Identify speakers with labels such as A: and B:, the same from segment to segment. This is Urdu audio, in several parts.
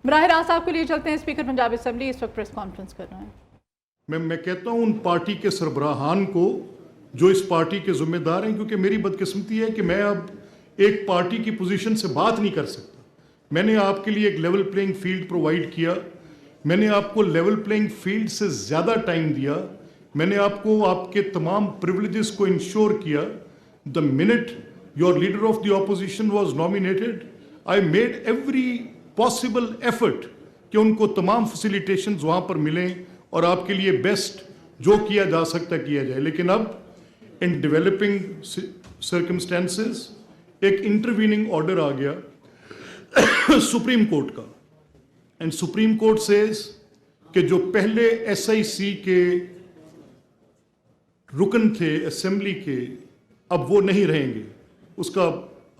A: براہ راست آپ کے لیے چلتے ہیں. اسپیکر پنجاب اسمبلی اس وقت پریس کانفرنس کر رہے ہیں.
B: میں کہتا ہوں ان پارٹی کے سربراہان کو جو اس پارٹی کے ذمہ دار ہیں، کیونکہ میری بدقسمتی ہے کہ میں اب ایک پارٹی کی پوزیشن سے بات نہیں کر سکتا. میں نے آپ کے لیے ایک لیول پلینگ فیلڈ پرووائڈ کیا، میں نے آپ کو لیول پلینگ فیلڈ سے زیادہ ٹائم دیا، میں نے آپ کو آپ کے تمام پریولیجز کو انشور کیا. The minute your leader of the opposition was nominated, I made every possible effort کہ ان کو تمام فیسیلیٹیشنز وہاں پر ملیں اور آپ کے لیے بیسٹ جو کیا جا سکتا کیا جائے. لیکن اب ان ڈیولپنگ سرکمسٹانسز ایک انٹرویننگ آرڈر آ گیا سپریم کورٹ کا، اینڈ سپریم کورٹ سیز کہ جو پہلے ایس آئی سی کے رکن تھے اسمبلی کے اب وہ نہیں رہیں گے. اس کا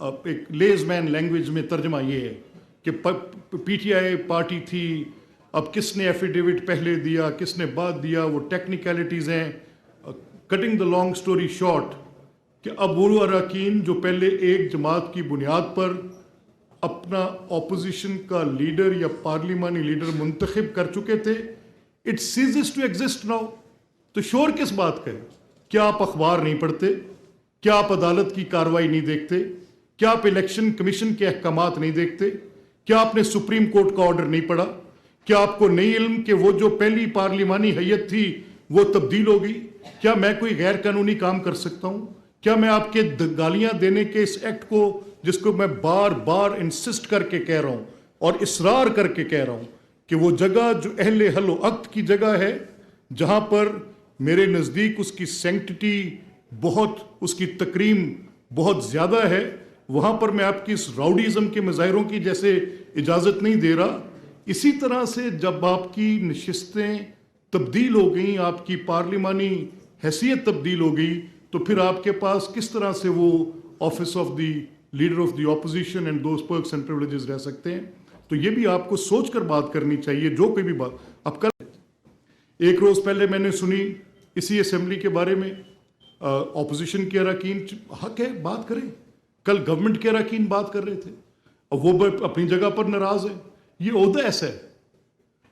B: ایک لیز مین لینگویج میں ترجمہ یہ ہے کہ پی ٹی آئی پارٹی تھی، اب کس نے ایفیڈیوٹ پہلے دیا کس نے بعد دیا، وہ ٹیکنیکلٹیز ہیں. Cutting the long story short کہ اب وہ اراکین جو پہلے ایک جماعت کی بنیاد پر اپنا اپوزیشن کا لیڈر یا پارلیمانی لیڈر منتخب کر چکے تھے، it ceases to exist now. تو شور کس بات کا ہے؟ کیا آپ اخبار نہیں پڑھتے؟ کیا آپ عدالت کی کارروائی نہیں دیکھتے؟ کیا آپ الیکشن کمیشن کے احکامات نہیں دیکھتے؟ کیا آپ نے سپریم کورٹ کا آرڈر نہیں پڑھا؟ کیا آپ کو نہیں علم کہ وہ جو پہلی پارلیمانی حیت تھی وہ تبدیل ہو گئی؟ کیا میں کوئی غیر قانونی کام کر سکتا ہوں؟ کیا میں آپ کے گالیاں دینے کے اس ایکٹ کو، جس کو میں بار بار انسسٹ کر کے کہہ رہا ہوں اور اصرار کر کے کہہ رہا ہوں کہ وہ جگہ جو اہل حل و عقد کی جگہ ہے، جہاں پر میرے نزدیک اس کی سینکٹی بہت، اس کی تکریم بہت زیادہ ہے، وہاں پر میں آپ کی اس راؤڈیزم کے مظاہروں کی جیسے اجازت نہیں دے رہا. اسی طرح سے جب آپ کی نشستیں تبدیل ہو گئیں، آپ کی پارلیمانی حیثیت تبدیل ہو گئی، تو پھر آپ کے پاس کس طرح سے وہ office of the leader of the opposition and those perks and privileges رہ سکتے ہیں؟ تو یہ بھی آپ کو سوچ کر بات کرنی چاہیے. جو کوئی بھی بات اب کل ایک روز پہلے میں نے سنی اسی اسمبلی کے بارے میں اپوزیشن کے اراکین، حق ہے بات کریں، کل گورنمنٹ کے اراکین بات کر رہے تھے اور وہ اپنی جگہ پر ناراض ہیں. یہ عہدہ ایسا ہے،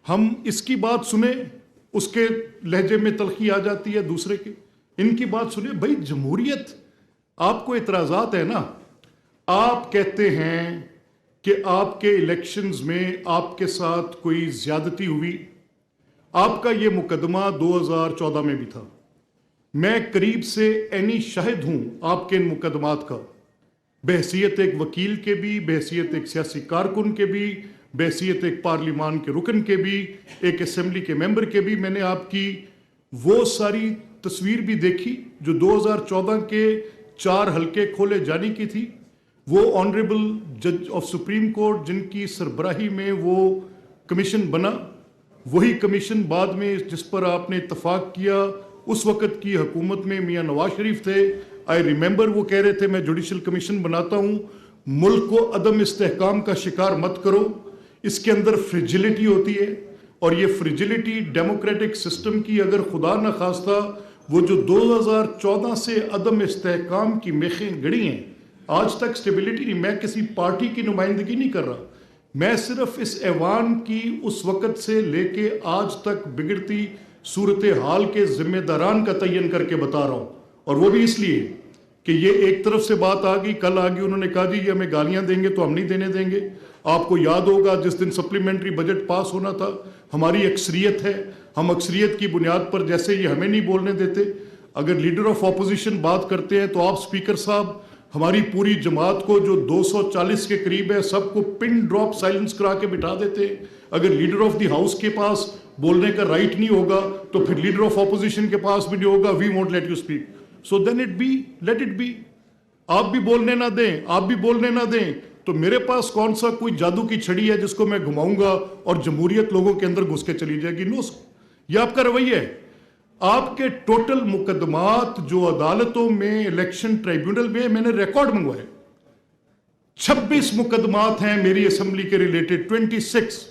B: ہم اس کی بات سنیں اس کے لہجے میں تلخی آ جاتی ہے دوسرے کے، ان کی بات سنیں. بھائی جمہوریت، آپ کو اعتراضات ہے نا، آپ کہتے ہیں کہ آپ کے الیکشنز میں آپ کے ساتھ کوئی زیادتی ہوئی. آپ کا یہ مقدمہ 2014 میں بھی تھا، میں قریب سے عینی شاہد ہوں آپ کے ان مقدمات کا، بحیثیت ایک وکیل کے بھی، بحیثیت ایک سیاسی کارکن کے بھی، بحیثیت ایک پارلیمان کے رکن کے بھی، ایک اسمبلی کے ممبر کے بھی. میں نے آپ کی وہ ساری تصویر بھی دیکھی جو 2014 کے 4 حلقے کھولے جانے کی تھی. وہ آنریبل جج آف سپریم کورٹ جن کی سربراہی میں وہ کمیشن بنا، وہی کمیشن بعد میں جس پر آپ نے اتفاق کیا اس وقت کی حکومت میں میاں نواز شریف تھے. آئی ریممبر وہ کہہ رہے تھے میں جوڈیشل کمیشن بناتا ہوں، ملک کو عدم استحکام کا شکار مت کرو، اس کے اندر فریجلٹی ہوتی ہے، اور یہ فریجلٹی ڈیموکریٹک سسٹم کی اگر خدا نہ خواستہ وہ جو 2014 سے عدم استحکام کی میخیں گڑی ہیں، آج تک سٹیبلٹی نہیں. میں کسی پارٹی کی نمائندگی نہیں کر رہا، میں صرف اس ایوان کی اس وقت سے لے کے آج تک بگڑتی صورتحال کے ذمہ داران کا تعین کر کے بتا رہا ہوں. اور وہ بھی اس لیے کہ یہ ایک طرف سے بات آ گئی، کل آگئی انہوں نے کہا جی یہ ہمیں گالیاں دیں گے تو ہم نہیں دینے دیں گے. آپ کو یاد ہوگا جس دن سپلیمنٹری بجٹ پاس ہونا تھا، ہماری اکثریت ہے، ہم اکثریت کی بنیاد پر جیسے یہ ہمیں نہیں بولنے دیتے، اگر لیڈر آف اپوزیشن بات کرتے ہیں تو آپ اسپیکر صاحب ہماری پوری جماعت کو جو 240 کے قریب ہے سب کو پن ڈراپ سائلنس کرا کے بٹھا دیتے. اگر لیڈر آف دی ہاؤس کے پاس بولنے کا رائٹ نہیں ہوگا تو پھر لیڈر آف اپوزیشن کے پاس بھی نہیں ہوگا. We won't let you speak. So then it be, let it be. آپ بھی بولنے نہ دیں، آپ بھی بولنے نہ دیں تو میرے پاس کون سا کوئی جادو کی چھڑی ہے جس کو میں گھماؤں گا اور جمہوریت لوگوں کے اندر گھس کے چلی جائے گی؟ نو، یہ آپ کا رویہ ہے. آپ کے ٹوٹل مقدمات جو عدالتوں میں الیکشن ٹریبیونل میں نے ریکارڈ منگوائے، 26 مقدمات ہیں میری اسمبلی کے ریلیٹڈ، 26.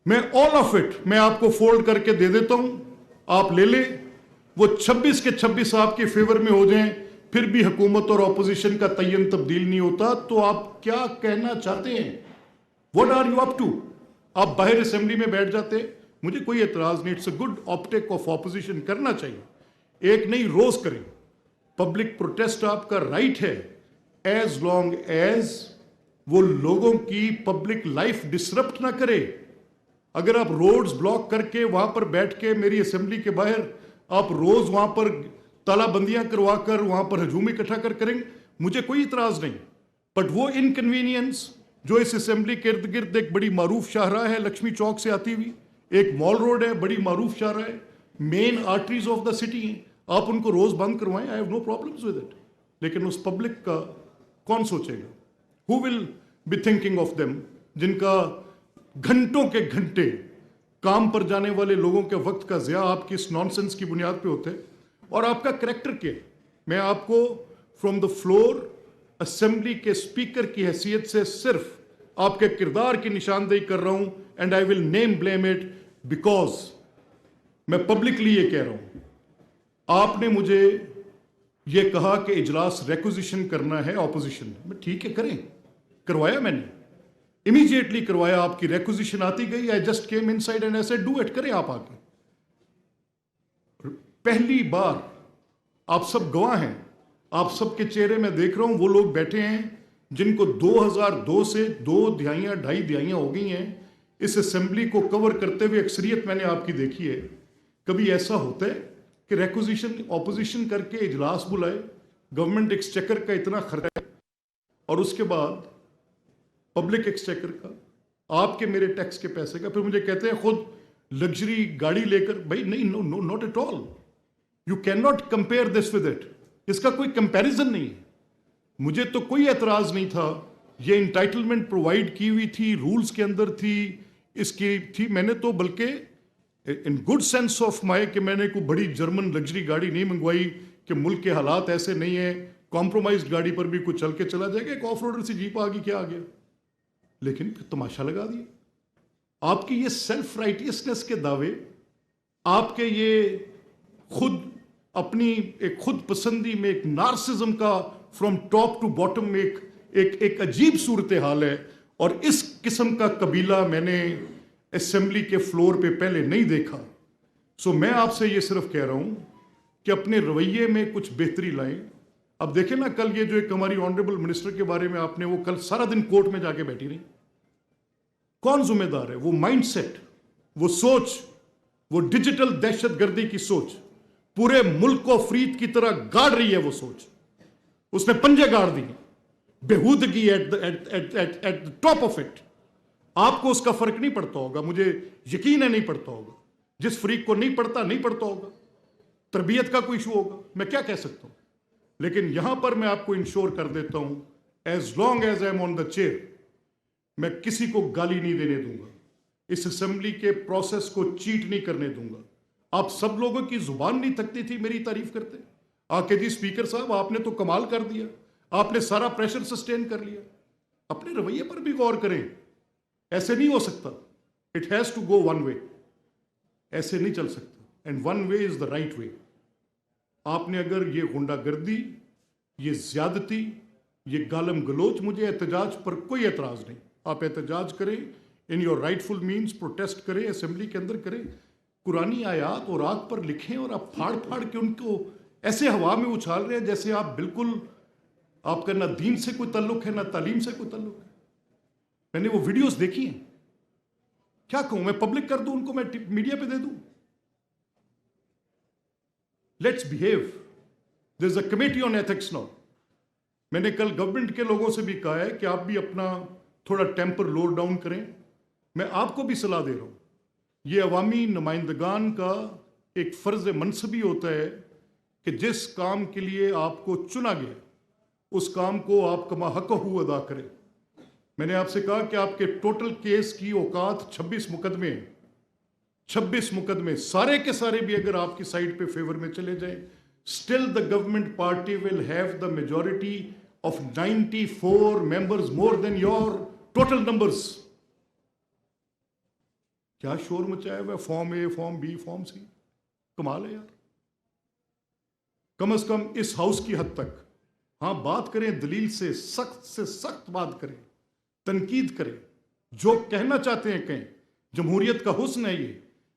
B: میں آل آف اٹ میں آپ کو فولڈ کر کے دے دیتا ہوں، آپ لے لیں. وہ 26 کے 26 آپ کے فیور میں ہو جائیں، پھر بھی حکومت اور اپوزیشن کا تعین تبدیل نہیں ہوتا. تو آپ کیا کہنا چاہتے ہیں؟ What are you up to? آپ باہر اسمبلی میں بیٹھ جاتے, مجھے کوئی اعتراض نہیں, it's a good optic of opposition, کرنا چاہیے, ایک نہیں روز کریں. پبلک پروٹیسٹ آپ کا رائٹ ہے, ایز لانگ ایز وہ لوگوں کی پبلک لائف ڈسرپٹ نہ کرے. اگر آپ روڈز بلاک کر کے وہاں پر بیٹھ کے میری اسمبلی کے باہر آپ روز وہاں پر تالہ بندیاں کروا کر وہاں پر ہجوم اکٹھا کریں, مجھے کوئی اعتراض نہیں. بٹ وہ انکنوینئنس جو اس اسمبلی کے ارد گرد ایک بڑی معروف شاہراہ ہے لکشمی چوک سے آتی ہوئی, ایک مال روڈ ہے, بڑی معروف شاہراہ ہے, main arteries of the city ہیں, آپ ان کو روز بند کروائیں, I have no problems with it. لیکن اس پبلک کا کون سوچے گا؟ Who will be thinking of them, جن کا گھنٹوں کے گھنٹے کام پر جانے والے لوگوں کے وقت کا ضیاع آپ کی اس نان سینس کی بنیاد پہ ہوتے. اور آپ کا کریکٹر کیا ہے؟ میں آپ کو فرام دا فلور اسمبلی کے اسپیکر کی حیثیت سے صرف آپ کے کردار کی نشاندہی کر رہا ہوں, and I will name blame it, because میں پبلکلی یہ کہہ رہا ہوں, آپ نے مجھے یہ کہا کہ اجلاس ریکوزیشن کرنا ہے اپوزیشن میں, ٹھیک ہے کریں, کروایا میں نے, امیجیٹلی کروایا, آپ کی ریکوزیشن آتی گئی, I just came in side and ایسے ڈو اٹ, کریں آپ آگے. پہلی بار آپ سب گواہ ہیں, آپ سب کے چہرے میں دیکھ رہا ہوں, وہ لوگ بیٹھے ہیں جن کو 2002 سے 2 دہائیاں 2.5 دہائیاں ہو گئی ہیں اس اسمبلی کو کور کرتے ہوئے, اکثریت میں نے آپ کی دیکھی ہے. کبھی ایسا ہوتا ہے کہ ریکوزیشن اپوزیشن کر کے اجلاس بلائے, گورنمنٹ ایکسچیکر کا اتنا خرچہ ہے, اور اس کے بعد پبلک ایکسچیکر کا, آپ کے میرے ٹیکس کے پیسے کا, پھر مجھے کہتے ہیں خود لگژری گاڑی لے کر. بھائی نہیں, no not at all, you can not compare this with it, اس کا کوئی کمپیریزن نہیں ہے. مجھے تو کوئی اعتراض نہیں تھا, یہ انٹائٹلمنٹ پرووائڈ کی ہوئی تھی, رولز کے اندر تھی, اس کی تھی. میں نے تو بلکہ in good sense of my کہ میں نے کوئی بڑی جرمن لگژری گاڑی نہیں منگوائی کہ ملک کے حالات ایسے نہیں ہیں, کمپرومائزڈ گاڑی پر بھی کوئی چل کے چلا جائے گا, ایک آف روڈر سی جیپ آ گئی, کیا آ گیا. لیکن پھر تماشا لگا دیا. آپ کی یہ سیلف رائٹیسنس کے دعوے, آپ کے یہ خود اپنی ایک خود پسندی میں ایک نارسزم کا فرام ٹاپ ٹو باٹم میں ایک عجیب صورتحال ہے, اور اس قسم کا قبیلہ میں نے اسمبلی کے فلور پہ پہلے نہیں دیکھا. سو میں آپ سے یہ صرف کہہ رہا ہوں کہ اپنے رویے میں کچھ بہتری لائیں. اب دیکھیں نا, کل یہ جو ایک ہماری آنریبل منسٹر کے بارے میں آپ نے, وہ کل سارا دن کورٹ میں جا کے بیٹھی رہی, کون ذمہ دار ہے؟ وہ مائنڈ سیٹ, وہ سوچ, وہ ڈیجیٹل دہشت گردی کی سوچ پورے ملک کو افریت کی طرح گاڑ رہی ہے. وہ سوچ اس نے پنجے گاڑ دی, بےہودگی ایٹ ٹاپ آف اٹ. آپ کو اس کا فرق نہیں پڑتا ہوگا, مجھے یقین ہے نہیں پڑتا ہوگا. جس فریق کو نہیں پڑتا ہوگا, تربیت کا کوئی ایشو ہوگا, میں کیا کہہ سکتا ہوں. لیکن یہاں پر میں آپ کو انشور کر دیتا ہوں, as long as I am on the chair, میں کسی کو گالی نہیں دینے دوں گا, اس اسمبلی کے پروسیس کو چیٹ نہیں کرنے دوں گا. آپ سب لوگوں کی زبان نہیں تھکتی تھی میری تعریف کرتے, کہ جی اسپیکر صاحب آپ نے تو کمال کر دیا, آپ نے سارا پریشر سسٹین کر لیا. اپنے رویے پر بھی غور کریں, ایسے نہیں ہو سکتا. It has to go one way, ایسے نہیں چل سکتا, and one way is the right way. آپ نے اگر یہ غنڈہ گردی, یہ زیادتی, یہ گالم گلوچ, مجھے احتجاج پر کوئی اعتراض نہیں, آپ احتجاج کریں, in your rightful means protest کریں, اسمبلی کے اندر کریں, قرآنی آیات اور آگ پر لکھیں, اور آپ پھاڑ پھاڑ کے ان کو ایسے ہوا میں اچھال رہے ہیں جیسے آپ بالکل, آپ کا نہ دین سے کوئی تعلق ہے نہ تعلیم سے کوئی تعلق ہے. میں نے وہ ویڈیوز دیکھی ہیں, کیا کہوں, میں پبلک کر دوں ان کو, میں میڈیا پہ دے دوں. Let's behave, there is a committee on ethics now. میں نے کل گورنمنٹ کے لوگوں سے بھی کہا ہے کہ آپ بھی اپنا تھوڑا ٹیمپر لو ڈاؤن کریں. میں آپ کو بھی صلاح دے رہا ہوں, یہ عوامی نمائندگان کا ایک فرض منصبی ہوتا ہے کہ جس کام کے لیے آپ کو چنا گیا اس کام کو آپ کما حق ہو ادا کریں. میں نے آپ سے کہا کہ آپ کے ٹوٹل کیس کی اوقات 26 مقدمے ہیں, 26 مقدمے سارے کے سارے بھی اگر آپ کی سائڈ پہ فیور میں چلے جائیں, still the government party will have the majority of 94 members, more than your total numbers. کیا شور مچایا ہوا ہے, form A, form B, form C, کمال ہے یار. کم از کم اس ہاؤس کی حد تک ہاں بات کریں, دلیل سے سخت بات کریں, تنقید کریں, جو کہنا چاہتے ہیں کہیں, جمہوریت کا حسن ہے یہ.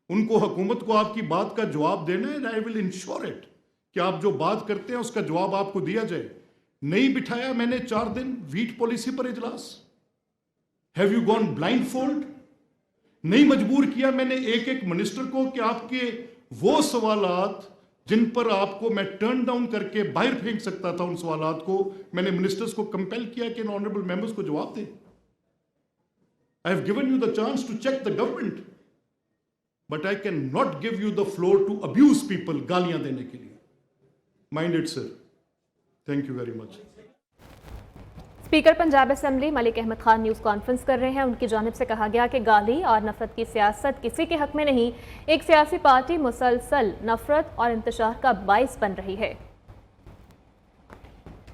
B: ان کو حکومت کو آپ کی بات کا جواب دینا ہے. آئی ول انشور اٹ کہ آپ جو بات کرتے ہیں اس کا جواب آپ کو دیا جائے. نہیں بٹھایا میں نے 4 دن ویٹ پالیسی پر اجلاس. Have you gone blindfold? نہیں مجبور کیا میں نے ایک ایک منسٹر کو کہ آپ کے وہ سوالات جن پر آپ کو میں ٹرن ڈاؤن کر کے باہر پھینک سکتا تھا, ان سوالات کو میں نے منسٹرز کو کمپیل کیا کہ ان آنریبل ممبرز کو جواب دیں. I have given you the chance to check the government, but I cannot give you the floor to abuse people گالیاں دینے کے لیے. Mind it, sir. Thank you very much.
C: Speaker Punjab assembly Malik Ahmad Khan news conference کر رہے ہیں. ان کی جانب سے کہا گیا کہ گالی اور نفرت کی سیاست کسی کے حق میں نہیں. ایک سیاسی پارٹی مسلسل نفرت اور انتشار کا باعث بن رہی ہے.